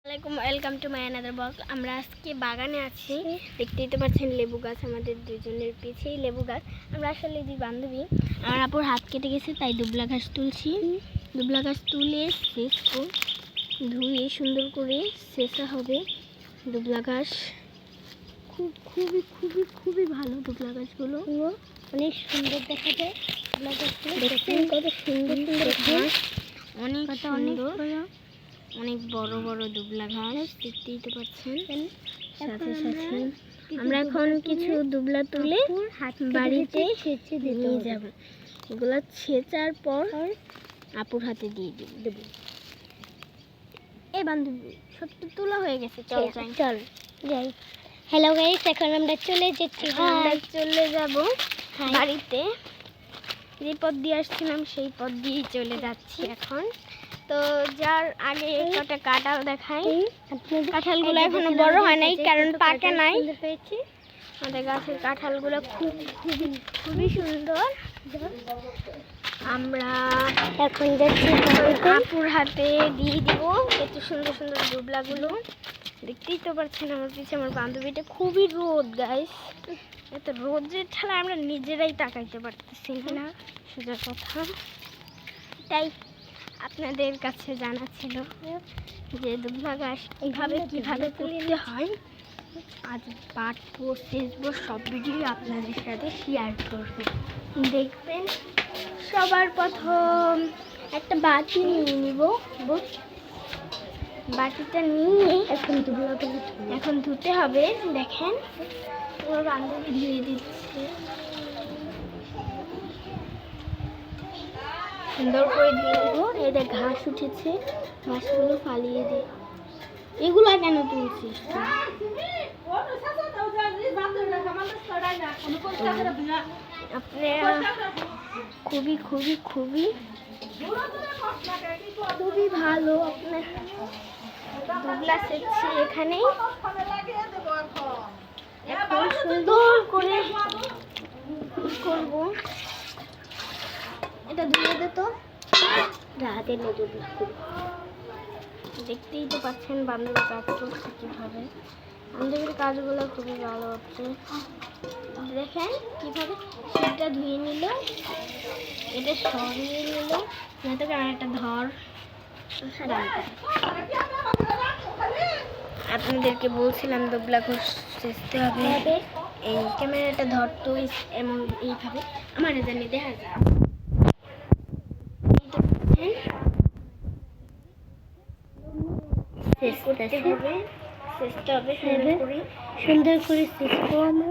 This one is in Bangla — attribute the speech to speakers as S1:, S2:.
S1: আসসালামাইকুম, welcome to my another blog. আমরা আজকে বাগানে আছি, দেখতেই তো পাচ্ছেন লেবু গাছ, আমাদের দুজনের পিছেই লেবু গাছ। আমরা আসলে দুই বান্ধবী, আমার আপুর হাত কেটে গেছে তাই দুবলা ঘাস তুলছি। দুবলা ঘাস তুলে শেষবো, ধুয়ে সুন্দর করে শেষা হবে। দুবলা ঘাস খুবই খুবই খুবই ভালো। দুবলা গাছগুলো অনেক সুন্দর দেখা যায়। দুবলা গাছগুলো দেখছেন কত সুন্দর সুন্দর ঘাস, অনেক সুন্দর, অনেক বড় বড় দুবলা ঘাস দেখতেই তো পাচ্ছেন। সাথে সাথে আমরা এখন কিছু দুবলা তুলে বাড়িতে নিয়ে যাব। এগুলো ছেঁচার পর আপুর হাতে দিয়ে দেব। এই বান্ধবী সত্যি তোলা হয়ে গেছে, চল যাই। হ্যালো গাইস, এখন আমরা চলে যাচ্ছি, আমরা চলে যাব বাড়িতে। যে পথ দিয়ে আসছিলাম সেই পথ দিয়েই চলে যাচ্ছি এখন। তো যার আগে কটা কাঁঠাল দেখাই। কাঁঠালগুলো এখনো বড় হয় নাই কারণ পাকে নাই। আমাদের গাছের কাঁঠালগুলো খুবই সুন্দর। আমরা এখন যাচ্ছি আপুর হাতে দিয়ে দিব এত সুন্দর সুন্দর দুবলাগুলো। দেখতেই তো পাচ্ছেন আমার পিছে আমার বান্ধবীটা। খুবই রোদ গাইস, এত রোদের ঠেলা আমরা নিজেরাই তাকাইতে পারতেছি না, সোজা কথা। তাই আপনাদের কাছে জানা ছিল যে দুবলা ঘাস কিভাবে তুলতে হয়। আজ পাঠবো, শেষবো, সব ভিডিও আপনাদের সাথে শেয়ার করবো। দেখবেন সবার প্রথম একটা বাটি নিয়ে নিব। বাটিটা নিয়ে এখন ধুতে হবে। দেখেন ওর বান্ধবী ধুয়ে দিচ্ছে, সুন্দর করে দিয়ে দেবো। এদের ঘাস উঠেছে, ঘাসগুলো ফালিয়ে দিই। এগুলো কেন তুলছিস? আপনারা খুবই খুবই খুবই খুবই ভালো। আপনার দুবলা সেচ্ছি এখানেই। এখন সুন্দর করে করবো। এটা ধুয়ে দে তো, হাতে দেখতেই তো পাচ্ছেন বান্ধবীর কাজ করছে কিভাবে। বান্ধবীর কাজগুলো খুবই ভালো হচ্ছে। দেখেন কিভাবে সেটা ধুয়ে নিল, এটা সরিয়ে নিল। নয়তো ক্যামেরাটা ধর, আপনাদেরকে বলছিলাম দুবলা ঘাস ছেঁচতে হবে। এই ক্যামেরাটা ধরতো এমন এইভাবে, আমার জানি দেখা যায়। সুন্দর করে শেষ করবো আমরা।